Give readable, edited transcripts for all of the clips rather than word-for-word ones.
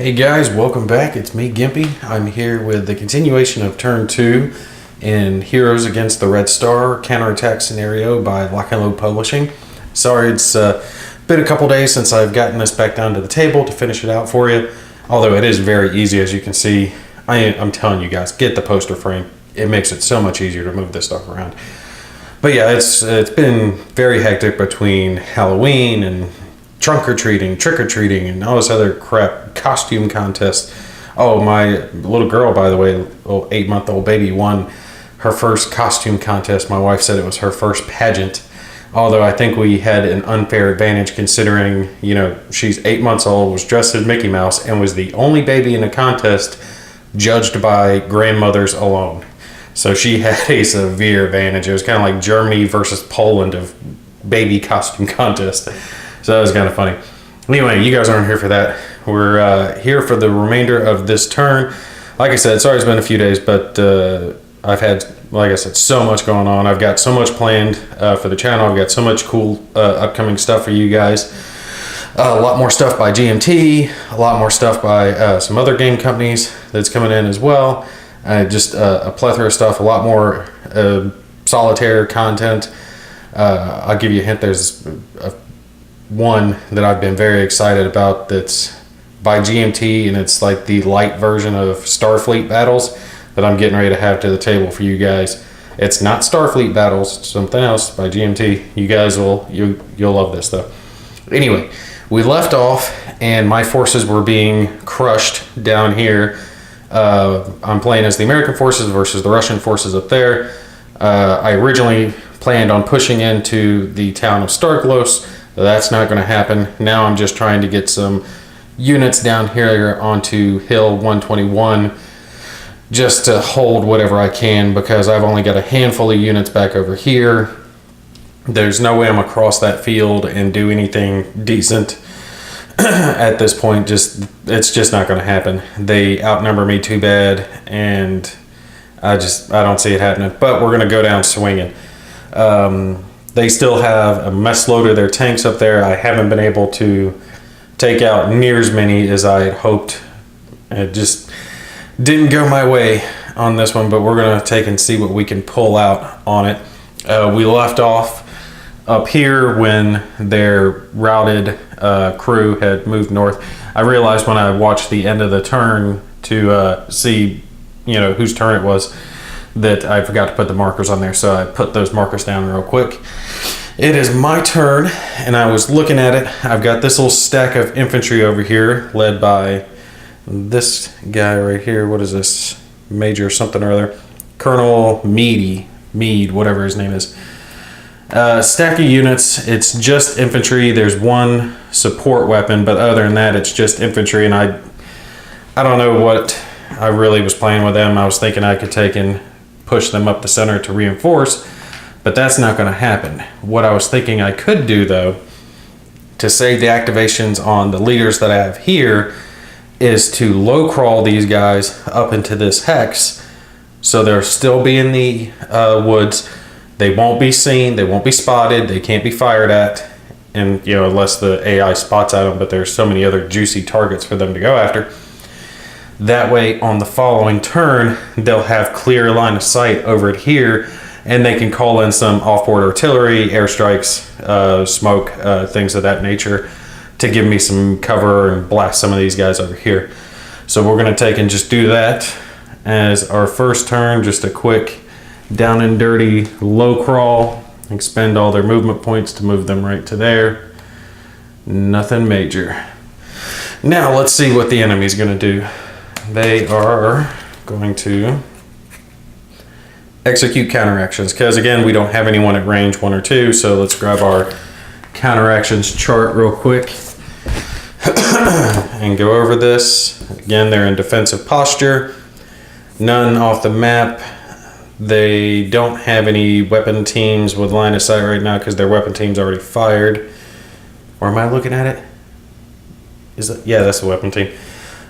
Hey guys, welcome back. It's me, Gimpy. I'm here with the continuation of Turn 2 in Heroes Against the Red Star counterattack scenario by Lock and Load Publishing. Sorry, it's been a couple days since I've gotten this back down to the table to finish it out for you. Although it is very easy, as you can see. I'm telling you guys, get the poster frame. It makes it so much easier to move this stuff around. But yeah, it's been very hectic between Halloween and trunk-or-treating, trick-or-treating, and all this other crap, costume contest. Oh, my little girl, by the way, 8-month-old baby, won her first costume contest. My wife said it was her first pageant, although I think we had an unfair advantage considering, you know, she's 8 months old, was dressed as Mickey Mouse, and was the only baby in the contest judged by grandmothers alone. So she had a severe advantage. It was kind of like Germany versus Poland of baby costume contest. So that was kind of funny. Anyway, you guys aren't here for that. We're here for the remainder of this turn. Like I said, sorry it's been a few days, but I've had, like I said, so much going on. I've got so much planned for the channel. I've got so much cool upcoming stuff for you guys. A lot more stuff by GMT, a lot more stuff by some other game companies that's coming in as well. Just a plethora of stuff, a lot more solitaire content. I'll give you a hint. There's one that I've been very excited about that's by GMT, and it's like the light version of Starfleet Battles that I'm getting ready to have to the table for you guys. It's not Starfleet Battles, it's something else by GMT. You guys you'll love this though. Anyway, we left off and my forces were being crushed down here. I'm playing as the American forces versus the Russian forces up there. I originally planned on pushing into the town of Starklos. That's not going to happen. Now I'm just trying to get some units down here onto Hill 121 just to hold whatever I can, because I've only got a handful of units back over here. There's no way I'm across that field and do anything decent at this point. It's just not going to happen. They outnumber me too bad, and I don't see it happening. But we're going to go down swinging. They still have a mess load of their tanks up there. I haven't been able to take out near as many as I had hoped. It just didn't go my way on this one, but we're going to take and see what we can pull out on it. We left off up here when their routed crew had moved north. I realized when I watched the end of the turn to see, you know, whose turn it was, that I forgot to put the markers on there, so I put those markers down real quick. It is my turn, and I was looking at it. I've got this little stack of infantry over here, led by this guy right here. What is this? Major something or other. Colonel Mead, whatever his name is. Stack of units. It's just infantry. There's one support weapon, but other than that, it's just infantry, and I don't know what I really was playing with them. I was thinking I could take and push them up the center to reinforce, but that's not going to happen. What I was thinking I could do, though, to save the activations on the leaders that I have here, is to low crawl these guys up into this hex, so they'll still be in the woods. They won't be seen, they won't be spotted, they can't be fired at, and you know, unless the AI spots at them, but there's so many other juicy targets for them to go after. That way, on the following turn, they'll have clear line of sight over it here, and they can call in some off-board artillery, airstrikes, smoke, things of that nature, to give me some cover and blast some of these guys over here. So we're going to take and just do that as our first turn, just a quick down and dirty low crawl, expend all their movement points to move them right to there. Nothing major. Now let's see what the enemy's going to do. They are going to execute counteractions, because again, we don't have anyone at range 1 or 2, so let's grab our counteractions chart real quick and go over this. Again, they're in defensive posture, none off the map. They don't have any weapon teams with line of sight right now because their weapon team's already fired. Or am I looking at it? Yeah, that's the weapon team.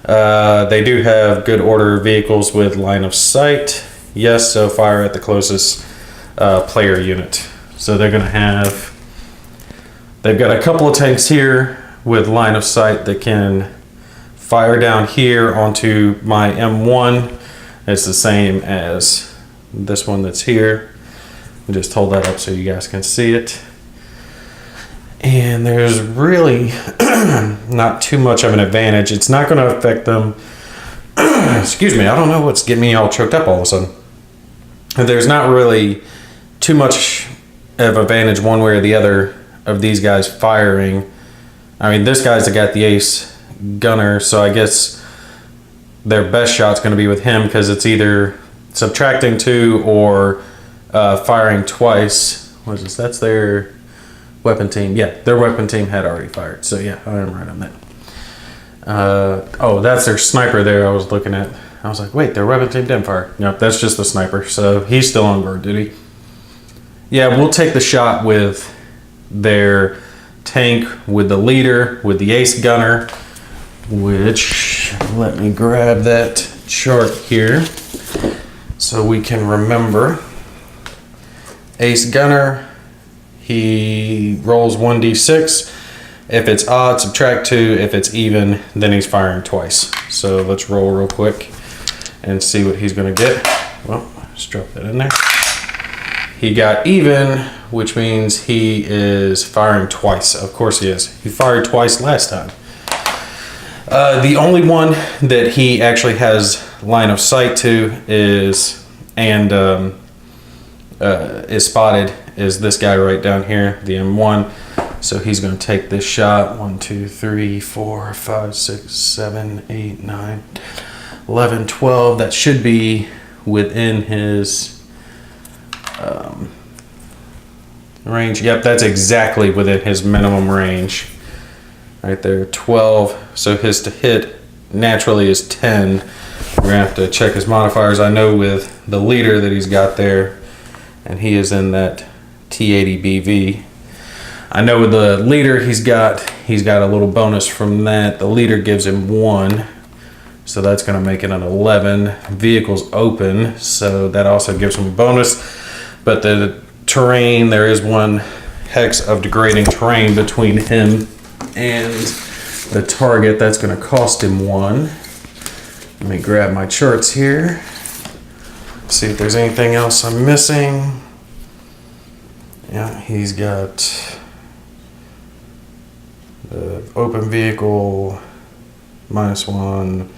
They do have good order vehicles with line of sight. Yes, so fire at the closest player unit. So they're going to have... They've got a couple of tanks here with line of sight that can fire down here onto my M1. It's the same as this one that's here. I'll just hold that up so you guys can see it. And there's really not too much of an advantage. It's not going to affect them. Excuse me, I don't know what's getting me all choked up all of a sudden. There's not really too much of advantage one way or the other of these guys firing. I mean, this guy's got the ace gunner, so I guess their best shot's going to be with him because it's either subtracting 2 or firing twice. What is this? That's their weapon team. Yeah, their weapon team had already fired. So yeah, I am right on that. Oh, that's their sniper there I was looking at. I was like, wait, their weapon team didn't fire. Nope, that's just the sniper. So he's still on guard duty. Yeah, we'll take the shot with their tank, with the leader, with the ace gunner, which, let me grab that chart here so we can remember. Ace gunner, he rolls 1d6. If it's odd, subtract 2. If it's even, then he's firing twice. So let's roll real quick and see what he's going to get. Well, let's drop that in there. He got even, which means he is firing twice. Of course he is. He fired twice last time. The only one that he actually has line of sight to is spotted is this guy right down here, the M1. So he's going to take this shot. 1, 2, 3, 4, 5, 6, 7, 8, 9, 11, 12. That should be within his range. Yep, that's exactly within his minimum range. Right there, 12. So his to hit naturally is 10. We're going to have to check his modifiers. I know with the leader that he's got there, and he is in that T80BV. I know with the leader he's got a little bonus from that. The leader gives him 1, so that's going to make it an 11. Vehicle's open, so that also gives him a bonus. But the terrain, there is 1 hex of degrading terrain between him and the target. That's going to cost him 1. Let me grab my charts here. See if there's anything else I'm missing. Yeah, he's got the open vehicle, -1,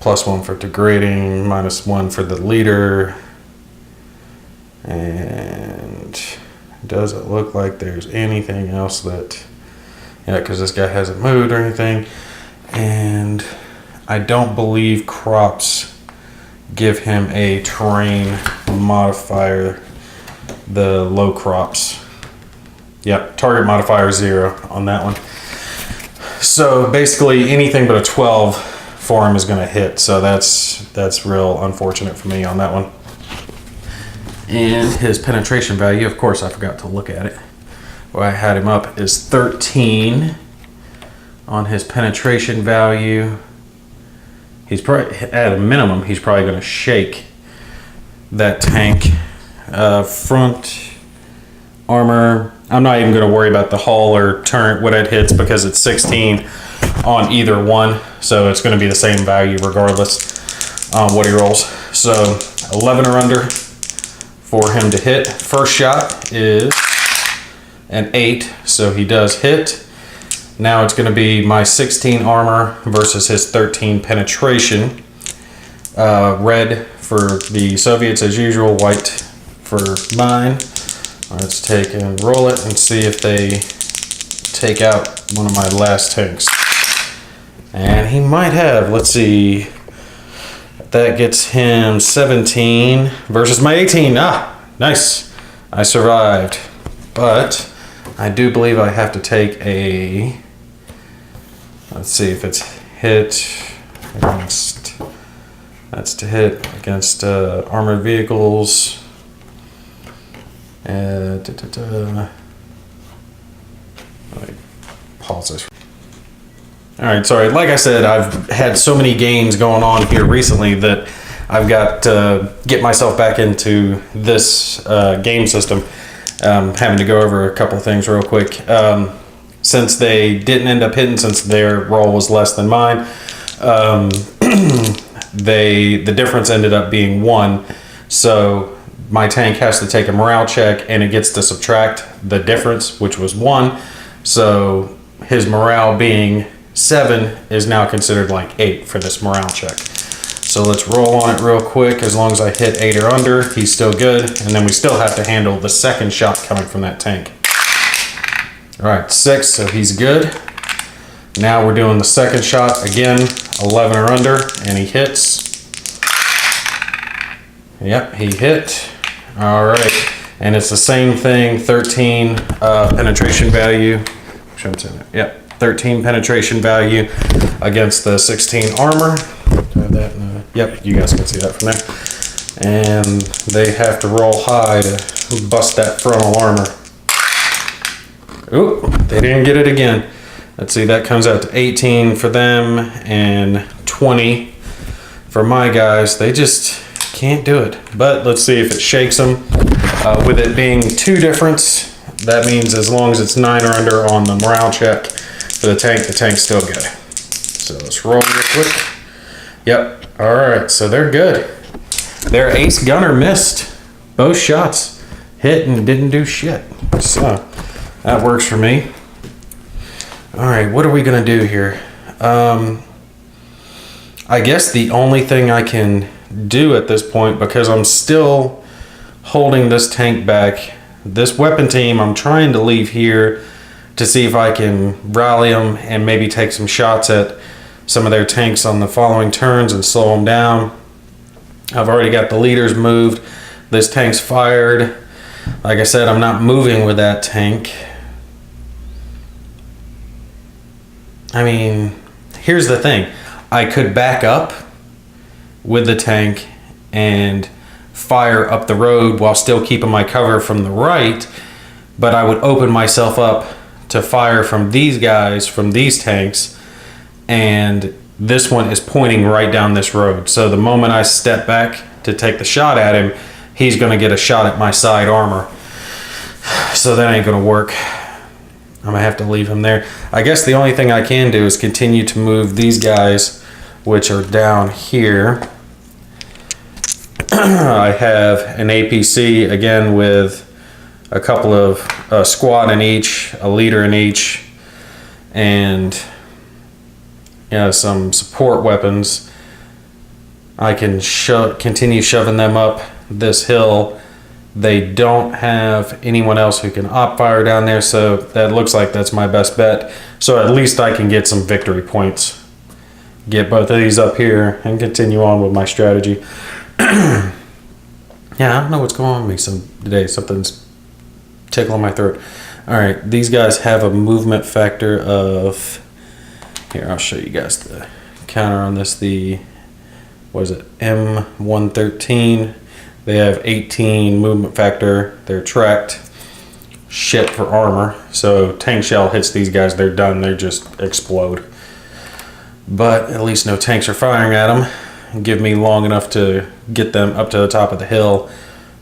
+1 for degrading, -1 for the leader. And does it look like there's anything else that, yeah, because this guy hasn't moved or anything. And I don't believe crops give him a terrain modifier, the low crops. Yep, target modifier 0 on that one. So basically anything but a 12 for him is going to hit. So that's real unfortunate for me on that one. And his penetration value, of course I forgot to look at it. Where I had him up is 13 on his penetration value. He's probably, at a minimum, he's probably going to shake that tank. Front armor, I'm not even going to worry about the hull or turret, what it hits, because it's 16 on either one. So it's going to be the same value regardless on what he rolls. So 11 or under for him to hit. First shot is an 8, so he does hit. Now it's going to be my 16 armor versus his 13 penetration. Red for the Soviets as usual, white for mine. Let's take and roll it and see if they take out one of my last tanks. And he might have. Let's see. That gets him 17 versus my 18. Ah, nice. I survived. But I do believe I have to take a... Let's see if it's hit against... That's to hit against armored vehicles. Let me pause this. Alright, sorry. Like I said, I've had so many games going on here recently that I've got to get myself back into this game system. Having to go over a couple of things real quick. Since they didn't end up hitting, since their roll was less than mine, the difference ended up being 1. So my tank has to take a morale check and it gets to subtract the difference, which was 1. So his morale being 7 is now considered like 8 for this morale check. So let's roll on it real quick. As long as I hit 8 or under, he's still good. And then we still have to handle the second shot coming from that tank. All right, 6, so he's good. Now we're doing the second shot again, 11 or under, and he hits. Yep, he hit. All right, and it's the same thing, 13 penetration value. Yep, 13 penetration value against the 16 armor. Yep, you guys can see that from there. And they have to roll high to bust that frontal armor. Oop, they didn't get it again. Let's see, that comes out to 18 for them and 20 for my guys. They just can't do it. But let's see if it shakes them. With it being 2 difference, that means as long as it's 9 or under on the morale check for the tank's still good. So let's roll real quick. Yep, all right, so they're good. Their ace gunner missed both shots, hit and didn't do shit. So that works for me. All right, what are we gonna do here? I guess the only thing I can do at this point, because I'm still holding this tank back, this weapon team, I'm trying to leave here to see if I can rally them and maybe take some shots at some of their tanks on the following turns and slow them down. I've already got the leaders moved. This tank's fired. Like I said, I'm not moving with that tank. I mean, here's the thing. I could back up with the tank and fire up the road while still keeping my cover from the right, but I would open myself up to fire from these guys, from these tanks, and this one is pointing right down this road. So the moment I step back to take the shot at him, he's gonna get a shot at my side armor. So that ain't gonna work. I'm gonna have to leave him there. I guess the only thing I can do is continue to move these guys, which are down here. I have an APC again with a couple of squad in each, a leader in each, and some support weapons. I can continue shoving them up this hill. They don't have anyone else who can op fire down there, so that looks like that's my best bet. So at least I can get some victory points. Get both of these up here and continue on with my strategy. Yeah, I don't know what's going on with me today. Something's tickling my throat. All right, these guys have a movement factor of... Here, I'll show you guys the counter on this. What is it? M113. They have 18 movement factor. They're tracked. Shit for armor. So tank shell hits these guys, they're done. They just explode. But at least no tanks are firing at them. Give me long enough to get them up to the top of the hill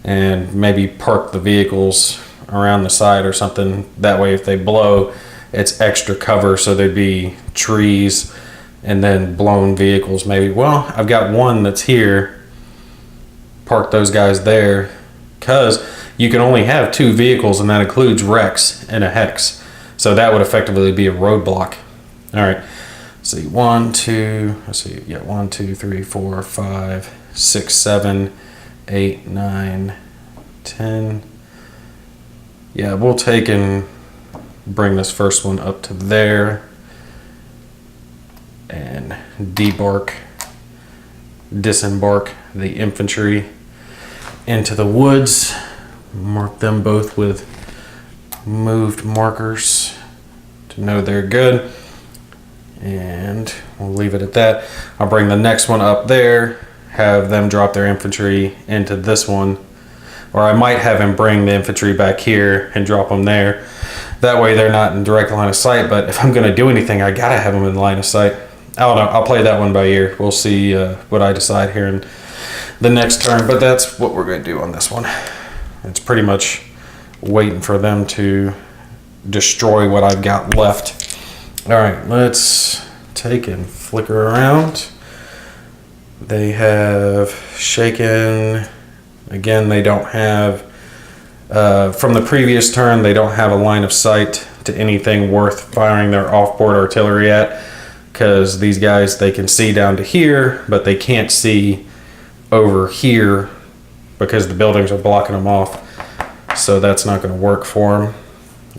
and maybe park the vehicles around the side or something. That way if they blow, it's extra cover, so there'd be trees and then blown vehicles maybe. Well, I've got one that's here. Park those guys there, because you can only have 2 vehicles, and that includes Rex and a Hex. So that would effectively be a roadblock. All right. Let's see, 1, 2, let's see, yeah, 1, 2, 3, 4, 5, 6, 7, 8, 9, 10. Yeah, we'll take and bring this first one up to there and disembark the infantry into the woods. Mark them both with moved markers to know they're good, and we'll leave it at that. I'll bring the next one up there, have them drop their infantry into this one, or I might have him bring the infantry back here and drop them there. That way they're not in direct line of sight, but if I'm going to do anything, I gotta have them in line of sight. I don't know, I'll play that one by ear. We'll see what I decide here in the next turn, but that's what we're going to do on this one. It's pretty much waiting for them to destroy what I've got left. All right, let's take and flicker around. They have shaken. Again, they don't have, from the previous turn, they don't have a line of sight to anything worth firing their off-board artillery at, because these guys, they can see down to here, but they can't see over here because the buildings are blocking them off. So that's not going to work for them.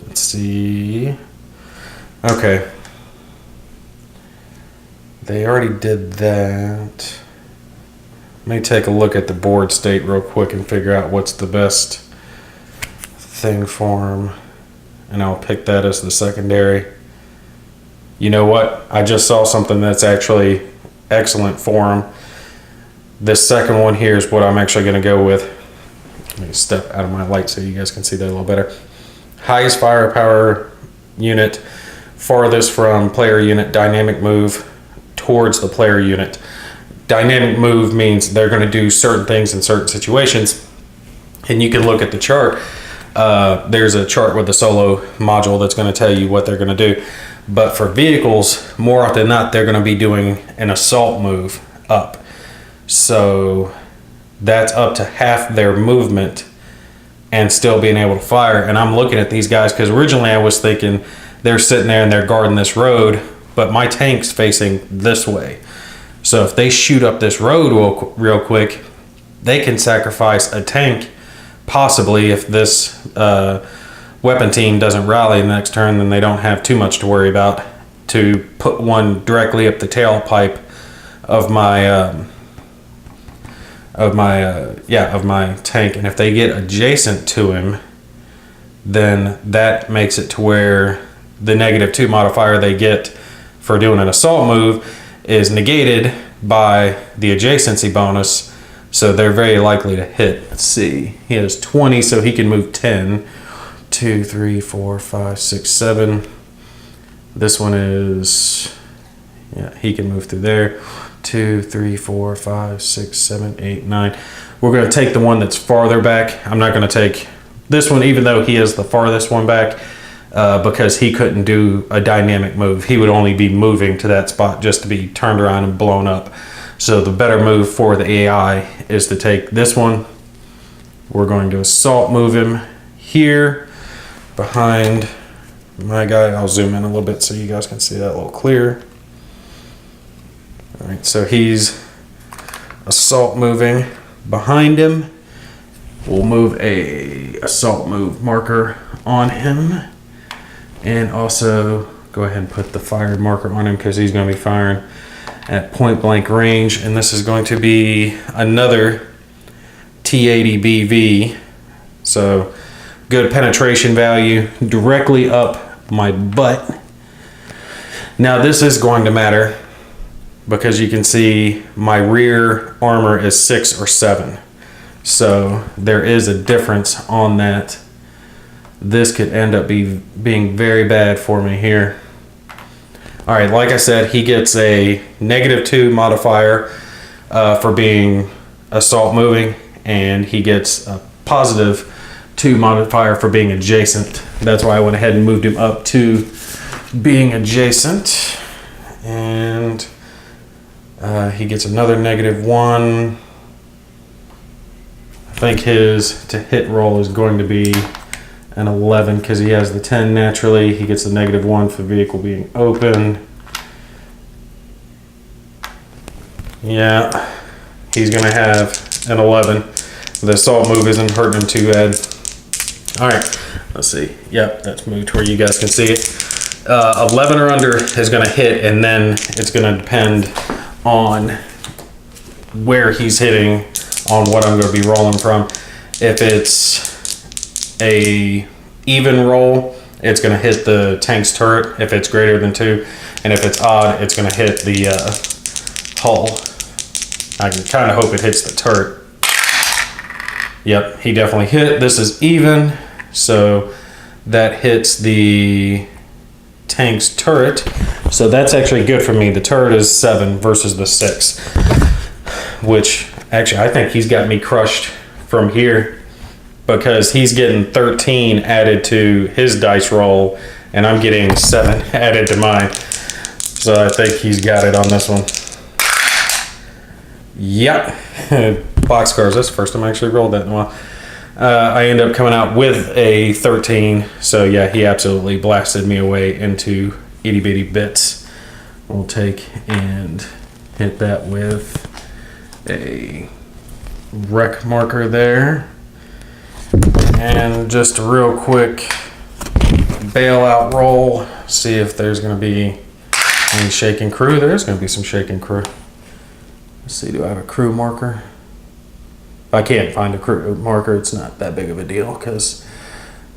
Let's see. Okay. They already did that. Let me take a look at the board state real quick and figure out what's the best thing for them. And I'll pick that as the secondary. You know what? I just saw something that's actually excellent for them. This second one here is what I'm actually going to go with. Let me step out of my light so you guys can see that a little better. Highest firepower unit, farthest from player unit, dynamic move towards the player unit. Dynamic move means they're going to do certain things in certain situations. And you can look at the chart. There's a chart with the solo module that's going to tell you what they're going to do. But for vehicles, more often than not, they're going to be doing an assault move up. So that's up to half their movement and still being able to fire. And I'm looking at these guys because originally I was thinking they're sitting there and they're guarding this road, but my tank's facing this way. So if they shoot up this road real quick, they can sacrifice a tank, possibly if this weapon team doesn't rally the next turn, then they don't have too much to worry about, to put one directly up the tailpipe of my tank. And if they get adjacent to him, then that makes it to where the -2 modifier they get for doing an assault move is negated by the adjacency bonus, so they're very likely to hit. Let's see, he has 20, so he can move 10. 2, 3, 4, 5, 6, 7. This one is, yeah, he can move through there. 2, 3, 4, 5, 6, 7, 8, 9. We're going to take the one that's farther back. I'm not going to take this one, even though he is the farthest one back, because he couldn't do a dynamic move. He would only be moving to that spot just to be turned around and blown up. So the better move for the AI is to take this one. We're going to assault move him here behind my guy. I'll zoom in a little bit so you guys can see that a little clearer. All right, so he's assault moving behind him. We'll move a assault move marker on him, and also go ahead and put the fired marker on him because he's going to be firing at point blank range. And this is going to be another T80 BV, so good penetration value directly up my butt. Now this is going to matter because you can see my rear armor is 6 or 7. So there is a difference on that. This could end up being very bad for me here. All right, like I said, he gets a -2 modifier for being assault moving, and he gets a +2 modifier for being adjacent. That's why I went ahead and moved him up to being adjacent. And he gets another -1. I think his to hit roll is going to be an 11 because he has the 10 naturally. He gets the -1 for vehicle being open. Yeah, he's going to have an 11. The assault move isn't hurting him too bad. All right, let's see. Yep, that's moved to where you guys can see it. 11 or under is going to hit, and then it's going to depend on where he's hitting on what I'm going to be rolling from. If it's a even roll, it's going to hit the tank's turret if it's greater than 2, and if it's odd, it's going to hit the hull. I can kind of hope it hits the turret. Yep, he definitely hit. This is even, so that hits the tank's turret. So that's actually good for me. The turret is 7 versus the 6, which actually I think he's got me crushed from here because he's getting 13 added to his dice roll and I'm getting 7 added to mine. So I think he's got it on this one. Yep. Boxcars. That's the first time I actually rolled that in a while. I ended up coming out with a 13. So yeah, he absolutely blasted me away into itty bitty bits. We'll take and hit that with a wreck marker there. And just a real quick bailout roll. See if there's going to be any shaking crew. There's going to be some shaking crew. Let's see, do I have a crew marker? If I can't find a crew marker, it's not that big of a deal because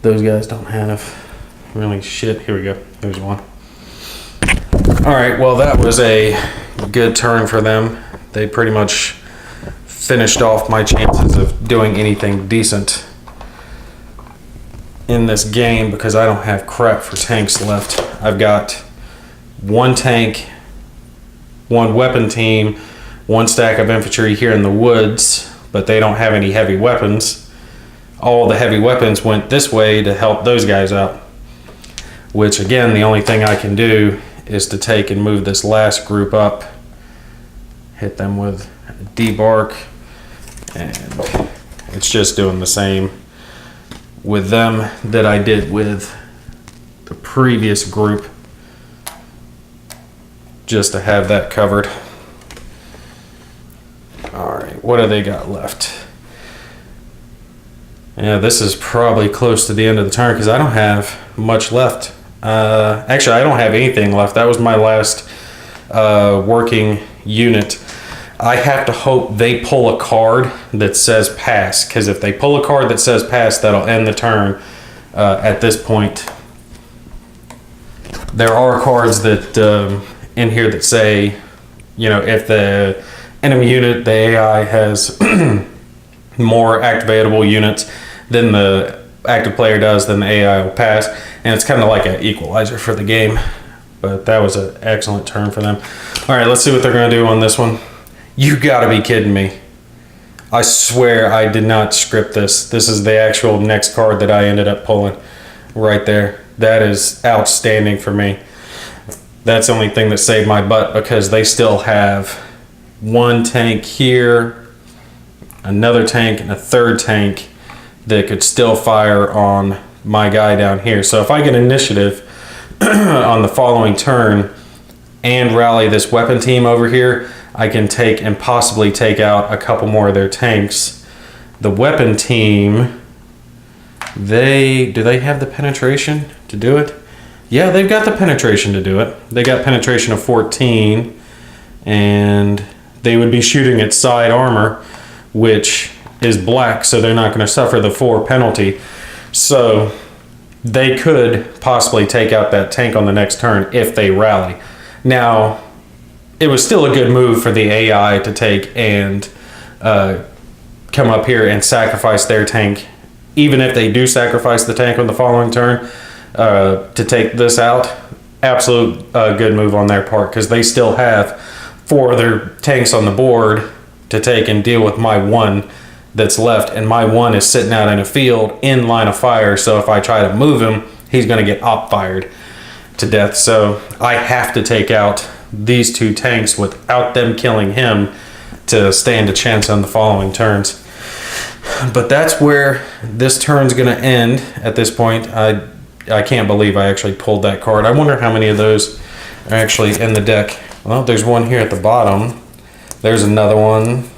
those guys don't have really shit. Here we go. There's one. All right, well, that was a good turn for them. They pretty much finished off my chances of doing anything decent in this game because I don't have crap for tanks left. I've got one tank, one weapon team, one stack of infantry here in the woods, but they don't have any heavy weapons. All the heavy weapons went this way to help those guys out, which again, the only thing I can do is to take and move this last group up, hit them with a debark, and it's just doing the same with them that I did with the previous group, just to have that covered. All right, what do they got left? Yeah, this is probably close to the end of the turn because I don't have much left. Actually, I don't have anything left. That was my last working unit. I have to hope they pull a card that says pass, because if they pull a card that says pass, that'll end the turn at this point. There are cards that in here that say, you know, if the enemy unit, the AI has more activatable units than the active player does, then the AI will pass, and it's kind of like an equalizer for the game. But that was an excellent turn for them. All right, let's see what they're going to do on this one. You gotta be kidding me. I swear I did not script this. This is the actual next card that I ended up pulling right there. That is outstanding for me. That's the only thing that saved my butt because they still have one tank here, another tank, and a third tank that could still fire on my guy down here. So if I get initiative on the following turn and rally this weapon team over here, I can take and possibly take out a couple more of their tanks. The weapon team, do they have the penetration to do it? Yeah, they've got the penetration to do it. They got penetration of 14, and they would be shooting at side armor, which is black, so they're not going to suffer the 4 penalty. So they could possibly take out that tank on the next turn if they rally. Now, it was still a good move for the AI to take and come up here and sacrifice their tank. Even if they do sacrifice the tank on the following turn to take this out, absolute good move on their part because they still have 4 other tanks on the board to take and deal with my 1 that's left. And my 1 is sitting out in a field in line of fire. So if I try to move him, he's going to get op fired to death. So I have to take out these 2 tanks without them killing him to stand a chance on the following turns. But that's where this turn's going to end at this point. I can't believe I actually pulled that card. I wonder how many of those are actually in the deck. Well, there's one here at the bottom. There's another one.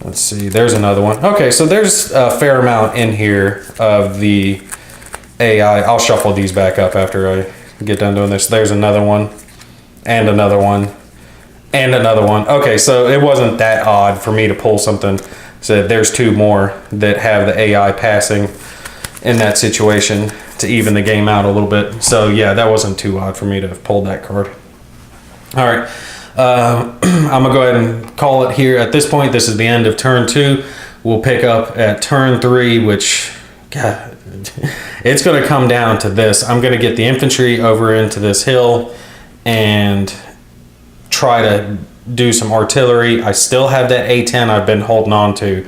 Let's see, there's another one. Okay, so there's a fair amount in here of the AI. I'll shuffle these back up after I get done doing this. There's another one. And another one, and another one. Okay, so it wasn't that odd for me to pull something. So there's 2 more that have the AI passing in that situation to even the game out a little bit. So yeah, that wasn't too odd for me to have pulled that card. All right, I'm gonna go ahead and call it here. At this point, this is the end of turn 2. We'll pick up at turn 3, which, God, it's gonna come down to this. I'm gonna get the infantry over into this hill and try to do some artillery. I still have that A10 I've been holding on to,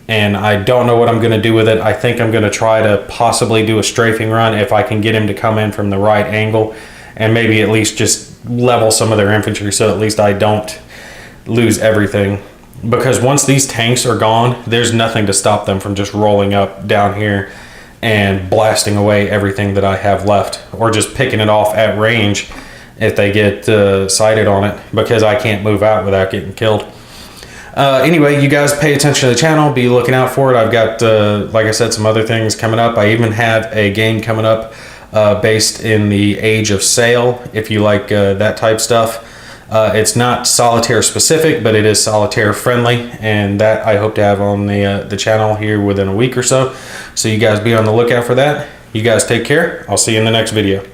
and I don't know what I'm going to do with it. I think I'm going to try to possibly do a strafing run if I can get him to come in from the right angle and maybe at least just level some of their infantry so at least I don't lose everything. Because once these tanks are gone, there's nothing to stop them from just rolling up down here and blasting away everything that I have left, or just picking it off at range if they get sighted on it, because I can't move out without getting killed. Anyway, you guys pay attention to the channel, be looking out for it. I've got, like I said, some other things coming up. I even have a game coming up based in the Age of Sail, if you like that type stuff. It's not solitaire specific, but it is solitaire friendly, and that I hope to have on the channel here within a week or so. So you guys be on the lookout for that. You guys take care. I'll see you in the next video.